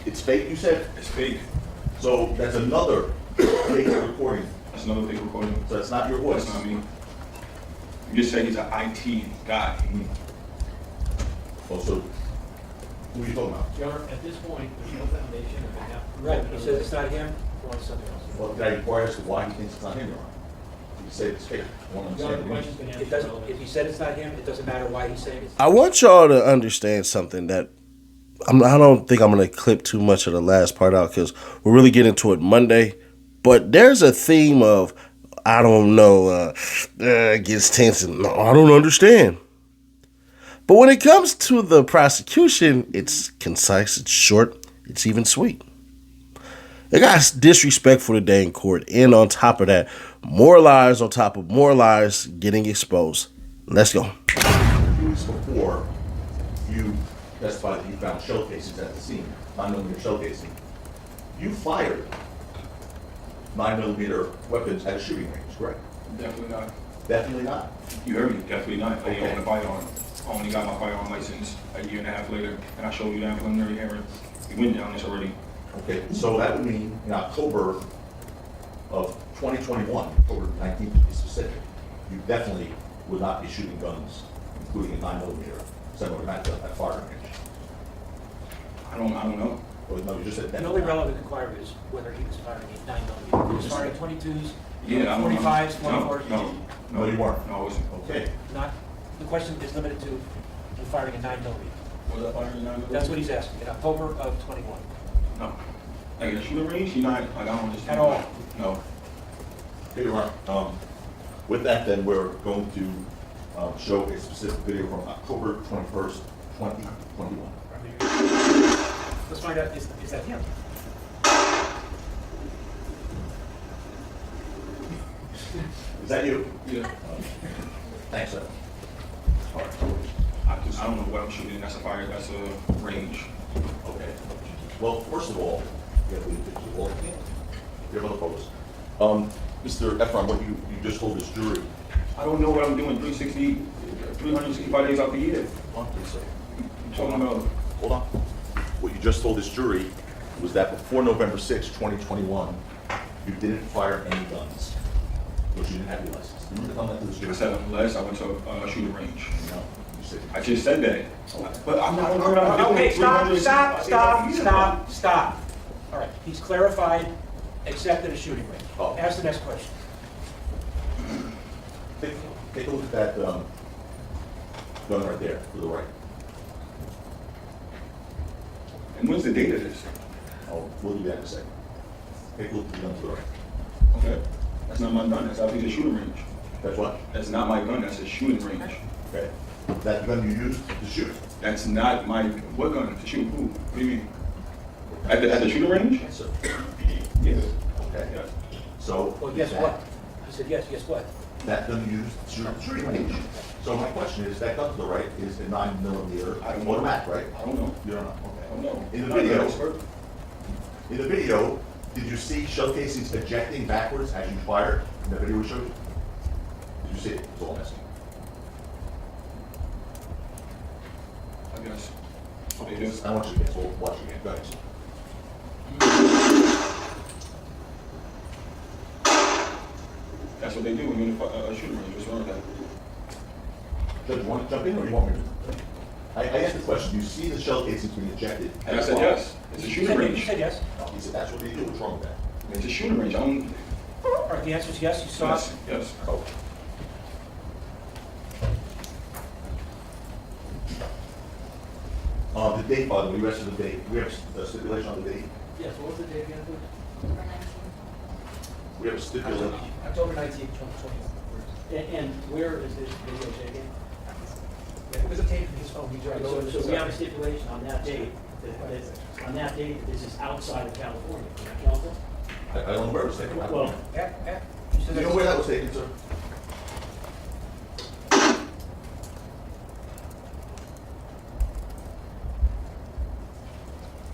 It's fake, you said? It's fake. So that's another fake recording. That's another fake recording. So that's not your voice? That's not me. You just said he's an IT guy. Oh, so who are you talking about? Your Honor, at this point, there's no foundation of it. Right, he says it's not him. Or something else. Well, did I inquire as to why he thinks it's not him, Your Honor? You said it's fake. I want to Your Honor, understand the the question's reason. been It answered. doesn't, if he said it's not him, it doesn't matter why he's saying it's. I want y'all to understand something that I don't think I'm going to clip too much of the last part out because we're really getting to it Monday. But there's a theme of, I don't know, gets tense and no, I don't understand. But when it comes to the prosecution, it's concise, it's short, it's even sweet. It got disrespectful today in court. And on top of that, more lies on top of more lies getting exposed. Let's go. 2 weeks before, you testified that you found shell casings at the scene, 9mm shell casing. You fired 9mm weapons at a shooting range, correct? Definitely not. Definitely not. You heard me. Definitely not. I Okay. own a firearm. I only got my firearm license a year and a half later, and I showed you that preliminary hearing. We went down this already. Okay, so that would mean in October of 2021, October 19th to be specific, you definitely would not be shooting guns, including a 9mm semi-automatic gun at firing range. I don't know. Well, no, you just said The definitely only not. relevant inquiry is whether he was firing a 9mm. He was firing 22s, Yeah, I don't know. 45s, 24s. No, you weren't. No, I wasn't. Okay, Not, the question is limited to you firing a 9mm. Was I firing 9mm? That's what he's asking, in October of 21. No. Like in a shooting range, you're not, like, I don't understand. At all. No. here you are. With that, then, we're going to show a specific video from October 21st, 2021. Let's find out, is that him? Is that you? Yeah. Thanks, sir. All right, I don't know what I'm shooting. That's a range. okay. Well, first of all, you have to leave pictures of all the camp. You have other photos. Mr. Efron, what you just told this jury. I don't know what I'm doing 365 days out the year. Hold on, please, sir. I'm talking about, Hold on. What you just told this jury was that before November 6, 2021, you didn't fire any guns, because you didn't have your license. You remember telling that to this jury? I said unless I went to a shooting range. No, you said. I just said that. But I'm not what I'm doing. Okay, stop. 365 days out the year. All right, he's clarified, accepted a shooting range. Oh. Ask the next question. Take a look at that gun right there, to the right. And when's the date of this? We'll do that in a second. Take a look at the gun to the right. Okay. That's not my gun. That's obviously a shooting range. That's what? That's not my gun. That's a shooting range. Okay. That gun you used to shoot. That's not my, what gun? To shoot who? What do you mean? At the shooting range? Yes, sir. Yeah. Okay. Yeah. So. Well, guess what? He said yes, guess what? That gun you used to shoot at the shooting range. So my question is, that gun to the right is a 9mm I don't know. automatic, right? I don't know. You don't know, I don't okay. know. In the I'm not an video, expert. did you see shell casings ejecting backwards as you fired in the video we showed you? Did you see it? That's all I'm asking. I guess. Okay, Yes. I want you to guess. We'll watch again. Go ahead. That's what they do when you're in a shooting range. What's wrong with that? Judge, you want to jump in or you want me to? I asked the question, do you see the shell casings being ejected? And I said yes. It's a He shooting said- range. He said yes. No, he said that's what they do. What's wrong with that? It's a shooting range. I don't. All right, the answer is yes, you saw Yes. it. Yes. Oh. The date, by the way, the rest of the date, we have a stipulation on the date. Yes, what was the date again, please? We have a stipulation. October 19th, 2021. And where is this video taken? It was obtained from his phone. He's right. So we have a stipulation on that date, that this is outside of California, correct, Counsel? I don't know where it was taken. Well, You know where that was taken, sir?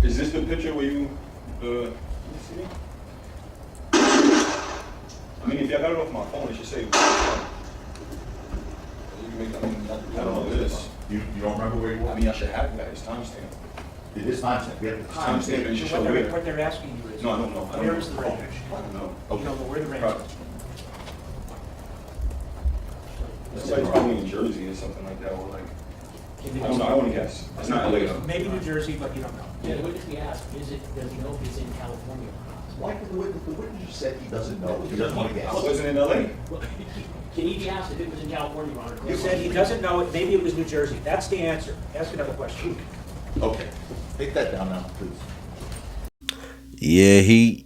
Is this the picture where you, let me see? I mean, if I got it off my phone, it should say. You can make, I mean, I don't know this. You don't remember where you were? I mean, I should have that. It's timestamp. It is timestamped, we have the Timestamp, timestamp. it should So show where. what they're asking you is. No, I don't know. I don't Where know. is the range? I don't know. You don't know where the range Right. is. It's like probably in Jersey or something like that, or like, I don't know, I want to guess. It's not LA though. Maybe New Jersey, but you don't know. Yeah, the witness we asked, does he know if he's in California? Why did the witness just said he doesn't know, he doesn't want to I guess? wasn't in LA. Well, Can he be asked if it was in California, Your Honor? He said he doesn't know it, maybe it was New Jersey. That's the answer. Ask another question. Okay, take that down now, please. Yeah, he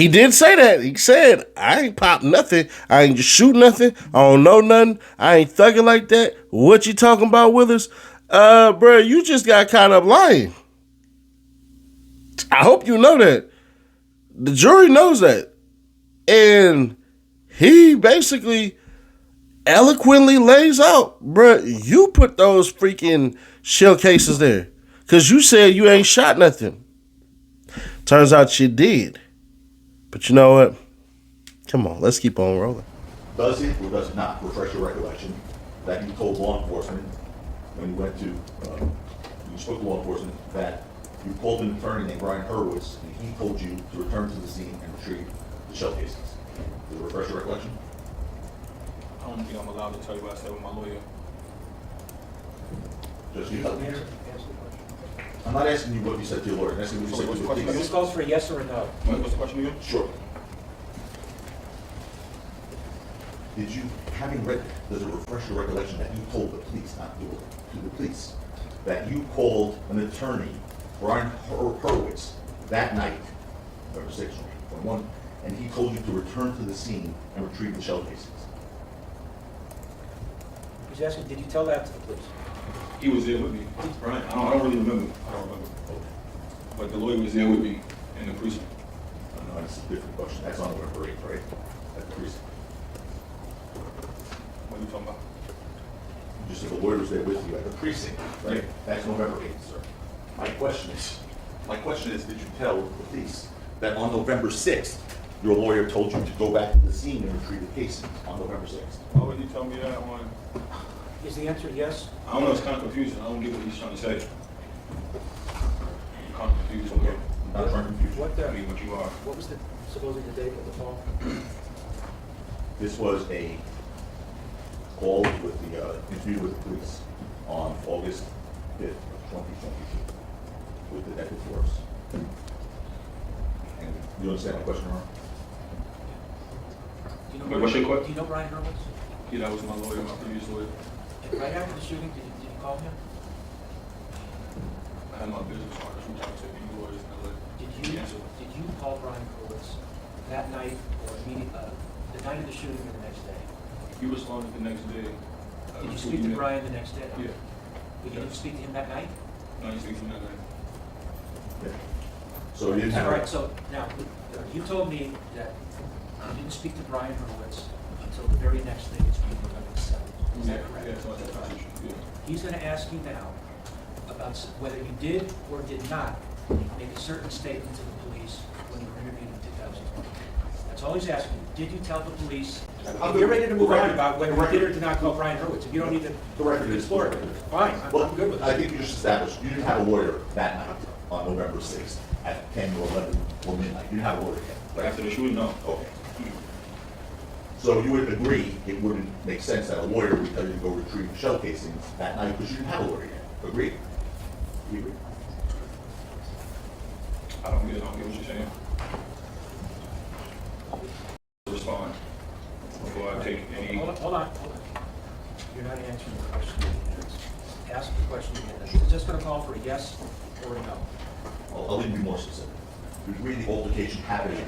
did say that. He said, I ain't pop nothing. I ain't just shoot nothing. I don't know nothing. I ain't thugging like that. What you talking about, Withers? Bro, you just got caught up lying. I hope you know that. The jury knows that. And he basically eloquently lays out, bro, you put those freaking shell cases there. Because you said you ain't shot nothing. Turns out you did. But you know what? Come on, let's keep on rolling. Does it or does it not refresh your recollection that you told law enforcement when you went to, you spoke to law enforcement that you called an attorney named Brian Hurwitz and he told you to return to the scene and retrieve the shell casings? Does it refresh your recollection? I don't think I'm allowed to tell you what I said with my lawyer. Just you. Answer the question. I'm not asking you what you said to your lawyer, I'm asking what you said to the What's the This police. calls for a yes or a no. What's the question again? Sure. Did you, having read, does it refresh your recollection that you told the police, not you, to the police, that you called an attorney, Brian Hurwitz, that night, November 6th, 2021, and he told you to return to the scene and retrieve the shell casings? He's asking, did you tell that to the police? He was there with me. Right? I don't really remember. I don't remember. But the lawyer was there with me in the precinct. No, that's a different question. That's on November 8th, right? At the precinct. What are you talking about? You just said the lawyer was there with you at the precinct, right? That's November 8th, sir. My question is, did you tell the police that on November 6th, your lawyer told you to go back to the scene and retrieve the casings on November 6th? Why would he tell me that on? Is the answer yes? I don't know, it's kind of confusing. I don't get what he's trying to say. I'm kind of confused. Okay. I'm not trying to confuse you. I mean, what you are. What was the, supposedly the date of the call? This was a call with the, interview with the police on August 5th of 2022 with Detective Force. And you understand my question, Ron? Do you know Wait, what's your Brian- question? Do you know Brian Hurwitz? Yeah, that was my lawyer, my previous lawyer. And right after the shooting, did you call him? I had my business partners reach out to me, lawyers in LA. Did you call Brian Hurwitz that night or the night of the shooting or the next day? You responded the next day. Did you speak to Brian the next day? Yeah. But you didn't speak to him that night? No, you speak to me that night. Yeah. So you didn't All have. right, so now, you told me that you didn't speak to Brian Hurwitz until the very next day, it's November 7th. Is that correct? Yeah, so I said Prosecution, yeah. He's going to ask you now about whether you did or did not make a certain statement to the police when you were interviewed in 2020. That's all he's asking you. Did you tell the police? I'll If do you're it. ready to move The on record- about whether the you did or record- did not call Brian Hurwitz, if you don't need to The record is. explore it, fine, I'm good with I it. think you just established, you didn't have a lawyer that night on November 6th at 10 or 11 or midnight. You didn't have a lawyer yet. But after the shooting, no. Okay. So you would agree it wouldn't make sense that a lawyer would tell you to go retrieve the shell casings that night because you didn't have a lawyer yet. Agreed? You agree? I don't get what you're saying. Respond before I take any. Hold on. You're not answering the question. Ask the question again. Is this going to call for a yes or a no? I'll even be more specific. You agree the altercation happened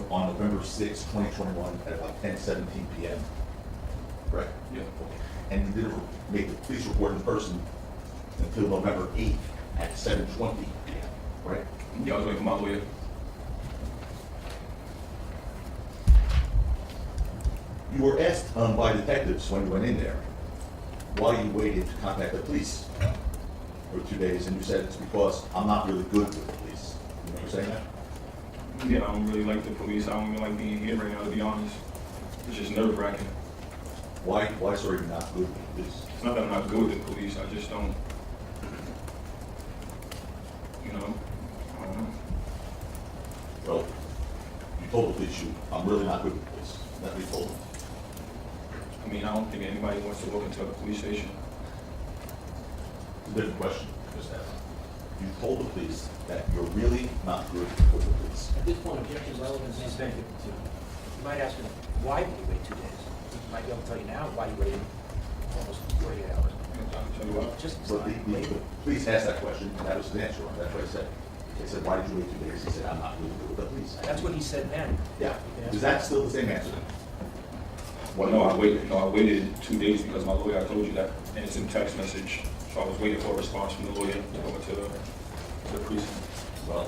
on November 6th, 2021 at about 10:17 p.m. Correct? Yeah. And you didn't make the police report in person until November 8th at 7:20 p.m. Right? Yeah, I was waiting for my lawyer. You were asked by detectives when you went in there why you waited to contact the police for 2 days, and you said it's because I'm not really good with the police. You remember saying that? Yeah, I don't really like the police. I don't even like being here right now, to be honest. It's just nerve wracking. Why sir, you're not good with the police? It's not that I'm not good with the police. I just don't. Well, you told the police I'm really not good with this. That's what you told them. I mean, I don't think anybody wants to walk into a police station. It's a different question, Ms. Evans. You told the police that you're really not good with the police. At this point, objection relevance is Thank you. You might ask him, why did you wait 2 days? He might be able to tell you now why you waited almost 48 hours. I'll tell you what. Just But the police asked that question, and that was his answer. That's what I said. They said, why did you wait 2 days? He said, I'm not really good with the police. that's what he said then. Yeah. Is that still the same answer? Well, no, I waited 2 days because my lawyer, I told you that, and it's in text message. So I was waiting for a response from the lawyer to go into the precinct. Well,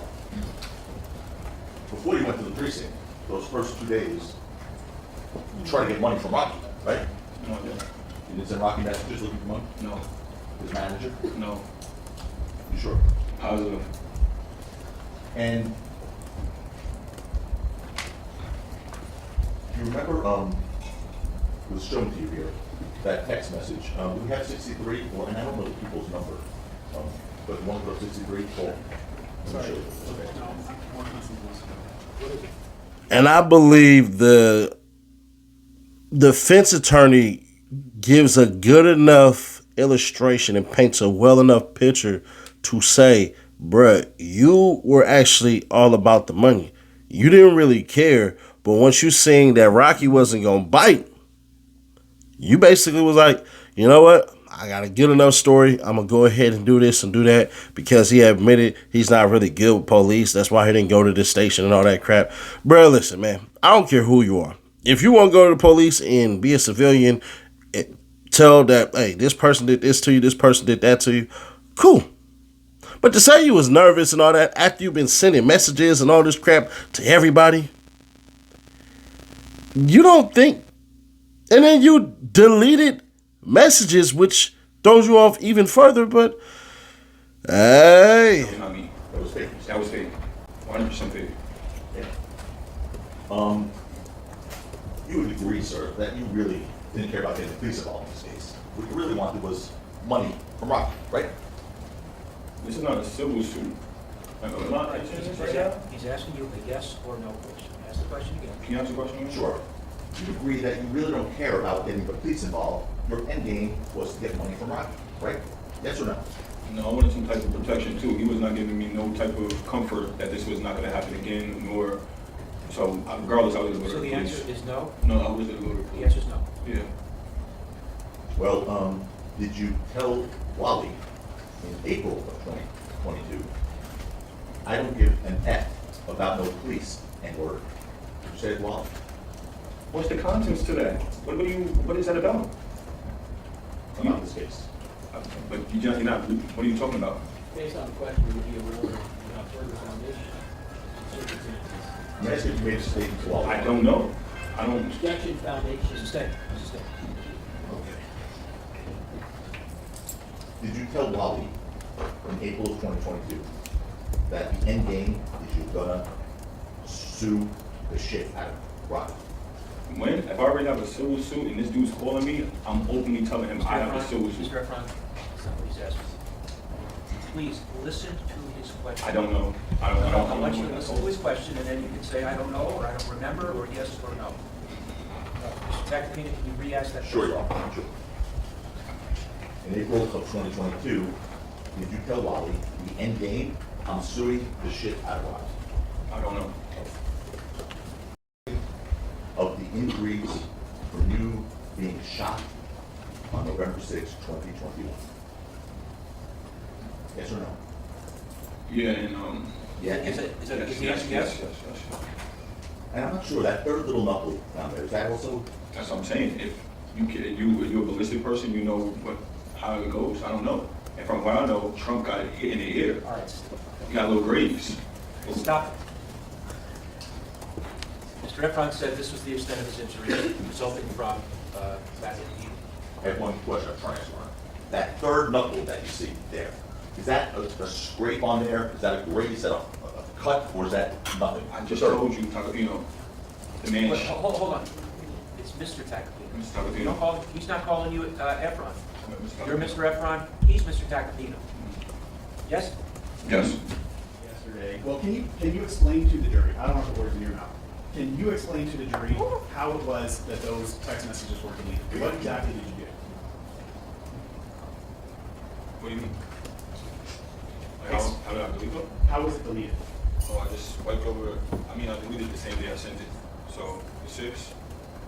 before you went to the precinct, those first 2 days, you tried to get money from Rocky, right? No, I didn't. You didn't send Rocky messages looking for money? No, His manager? no, You sure? positive. And you remember, it was shown to you here, that text message. We have 63, and I don't know the people's number, but you want to go 63, Paul? Let me show you. Okay. And I believe the defense attorney gives a good enough illustration and paints a well enough picture to say, bruh, you were actually all about the money. You didn't really care, but once you seen that Rocky wasn't gonna bite, you basically was like, you know what? I got a good enough story. I'm going to go ahead and do this and do that because he admitted he's not really good with police. That's why he didn't go to this station and all that crap. Bro, listen, man. I don't care who you are. If you want to go to the police and be a civilian, tell that, hey, this person did this to you, this person did that to you, cool. But to say you was nervous and all that after you've been sending messages and all this crap to everybody, you don't think, and then you deleted messages, which throws you off even further, but hey. That was not me. That was fake. That was fake. 100% fake. Yeah. You would agree, sir, that you really didn't care about getting the police involved in this case. What you really wanted was money from Rocky, right? This is not a civil suit. He's asking you a yes or no question. Ask the question again. Can you answer the question again? Sure. You agree that you really don't care about getting the police involved. Your end game was to get money from Rocky, right? Yes or no? No, I wanted some type of protection too. He was not giving me no type of comfort that this was not going to happen again, nor, so regardless, I was going to go So to the the police. answer is no? No, I was going to go to the The police. answer is no. Yeah. Well, did you tell Wally in April of 2022, I don't give an F about no police, and word? Did you say it, Wally? What's the contents to that? What is that about? About this case? But you're not, what are you talking about? based on the question, would you rule without further foundation? Circumstances. I'm asking if you made a statement to Wally. I don't know. I don't. Objection, foundation. It's a statement. It's a statement. Okay. Did you tell Wally in April of 2022 that the end game is you're gonna sue the shit out of Rocky? When? If I already have a civil suit and this dude's calling me, I'm openly telling him I have a civil suit. Mr. Efron, that's not what he's asking. Please, listen to his question. I don't know. I want you to know. listen to his question, and then you can say, I don't know, or I don't remember, or yes or no. Mr. Tacopina, can you re-ask that? Sure, question? Your Honor, sure. In April of 2022, did you tell Wally the end game, I'm suing the shit out of Rocky? I don't know. Of the injuries from you being shot on November 6, 2021? Yes or no? Yeah, and Yeah. Is it- is that- is the answer yes? yes? And I'm not sure, that third little knuckle down there, is that also? That's what I'm saying. If you're a ballistic person, you know how it goes. I don't know. And from what I know, Trump got hit in the ear. All right, He got little graves. stop it. Mr. Efron said this was the extent of his injury resulting from that indeed. I have one question I'm trying to answer. That third knuckle that you see there, is that a scrape on there? Is that a grate? Is that a cut, or is that nothing? I just told you, Tacopino, the man. Wait, hold on. It's Mr. Tacopino. Mr. Tacopino. You don't call, he's not calling you Efron. Mr. You're Mr. Efron, he's Mr. Tacopino. Yes? Yes. Yesterday, Well, can you explain to the jury, I don't want to put words in your mouth, can you explain to the jury how it was that those text messages were deleted? What exactly did you do? What do you mean? Like, how did I delete them? How was it deleted? Oh, I just wiped over, I mean, I deleted the same day I sent it. So, the 6th,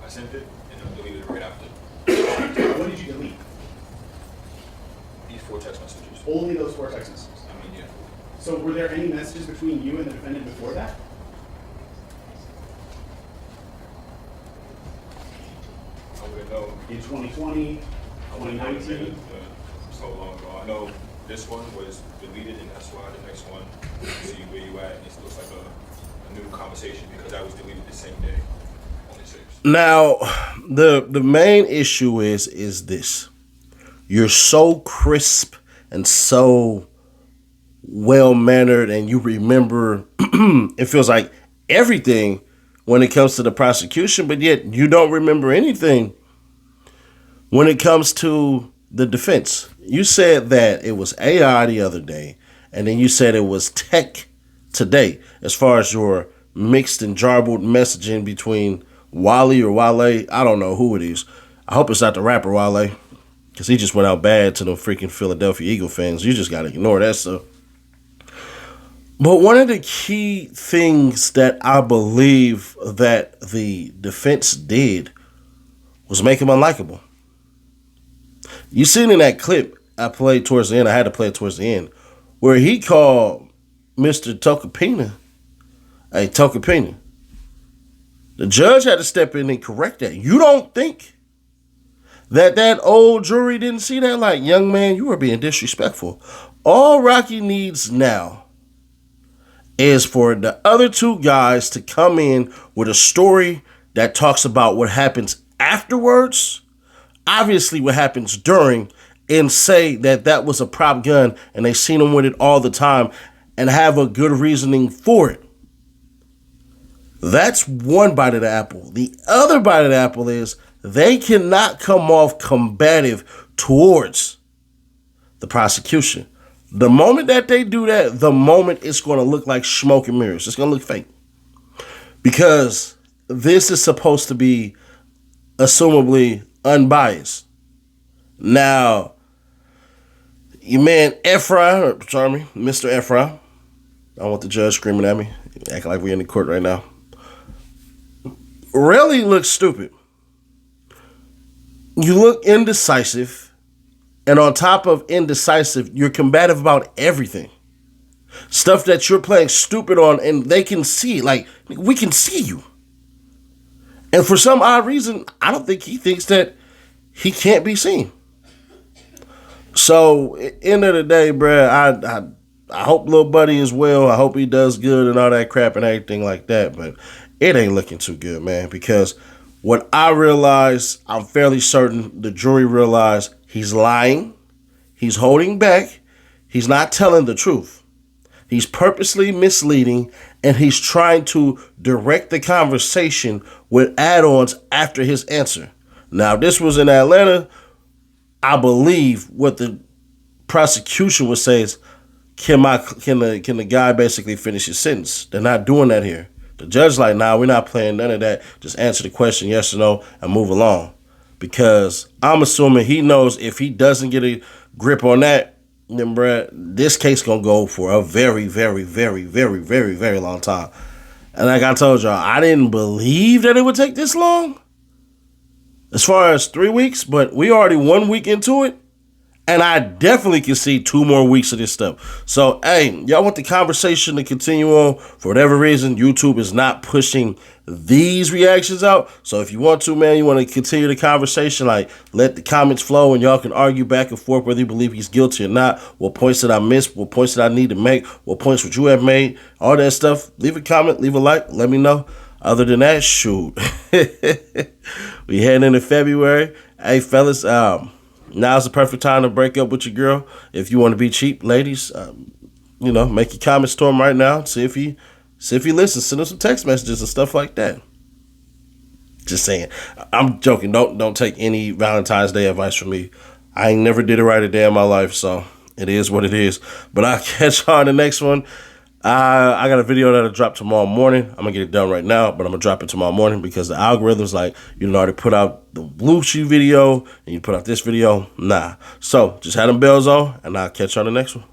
I sent it, and I deleted it right after. What did you delete? These 4 text messages. Only those 4 text messages. I mean, yeah. So were there any messages between you and the defendant before that? I wouldn't know. In 2020, I wouldn't know. 2019? So long ago. I know this one was deleted, and that's why the next one, see where you at, it looks like a new conversation because that was deleted the same day on the 6th. Now, the main issue is this. You're so crisp and so well-mannered, and you remember, it feels like everything when it comes to the prosecution, but yet you don't remember anything when it comes to the defense. You said that it was AI the other day, and then you said it was tech today, as far as your mixed and jarbled messaging between Wally or Wale. I don't know who it is. I hope it's not the rapper Wale, because he just went out bad to the freaking Philadelphia Eagle fans. You just got to ignore that stuff. But one of the key things that I believe that the defense did was make him unlikable. You seen in that clip I played towards the end, I had to play it towards the end, where he called Mr. Tokopina a Tokopina. The judge had to step in and correct that. You don't think that old jury didn't see that? Like, young man, you are being disrespectful. All Rocky needs now is for the other 2 guys to come in with a story that talks about what happens afterwards, obviously what happens during, and say that was a prop gun and they seen him with it all the time, and have a good reasoning for it. That's one bite of the apple. The other bite of the apple is they cannot come off combative towards the prosecution. The moment that they do that, the moment it's going to look like smoke and mirrors. It's going to look fake. Because this is supposed to be assumably unbiased. Now, your man Mr. Ephraim, I don't want the judge screaming at me, acting like we're in the court right now, really looks stupid. You look indecisive. And on top of indecisive, you're combative about everything. Stuff that you're playing stupid on, and they can see. Like, we can see you. And for some odd reason, I don't think he thinks that he can't be seen. So, end of the day, bruh, I hope little buddy is well. I hope he does good and all that crap and everything like that. But it ain't looking too good, man. Because what I realize, I'm fairly certain the jury realized, he's lying, he's holding back, he's not telling the truth. He's purposely misleading, and he's trying to direct the conversation with add-ons after his answer. Now, if this was in Atlanta, I believe what the prosecution would say is, can the guy basically finish his sentence? They're not doing that here. The judge's like, nah, we're not playing none of that. Just answer the question yes or no and move along. Because I'm assuming he knows if he doesn't get a grip on that, then, bruh, this case going to go for a very, very, very, very, very, very long time. And like I told y'all, I didn't believe that it would take this long. As far as 3 weeks, but we already 1 week into it. And I definitely can see 2 more weeks of this stuff. So, hey, y'all want the conversation to continue on. For whatever reason, YouTube is not pushing these reactions out. So if you want to, man, you want to continue the conversation, like, let the comments flow and y'all can argue back and forth whether you believe he's guilty or not. What points did I miss? What points did I need to make? What points would you have made? All that stuff. Leave a comment, leave a like, let me know. Other than that, shoot. We heading into February. Hey, fellas, now's the perfect time to break up with your girl. If you want to be cheap, ladies, make your comments to him right now. See if he listens. Send him some text messages and stuff like that. Just saying. I'm joking. Don't take any Valentine's Day advice from me. I ain't never did it right a day in my life, so it is what it is. But I'll catch y'all on the next one. I got a video that'll drop tomorrow morning. I'm gonna get it done right now, but I'm gonna drop it tomorrow morning because the algorithm's like, you already put out the blue shoe video and you put out this video. Nah. So just have them bells on and I'll catch you on the next one.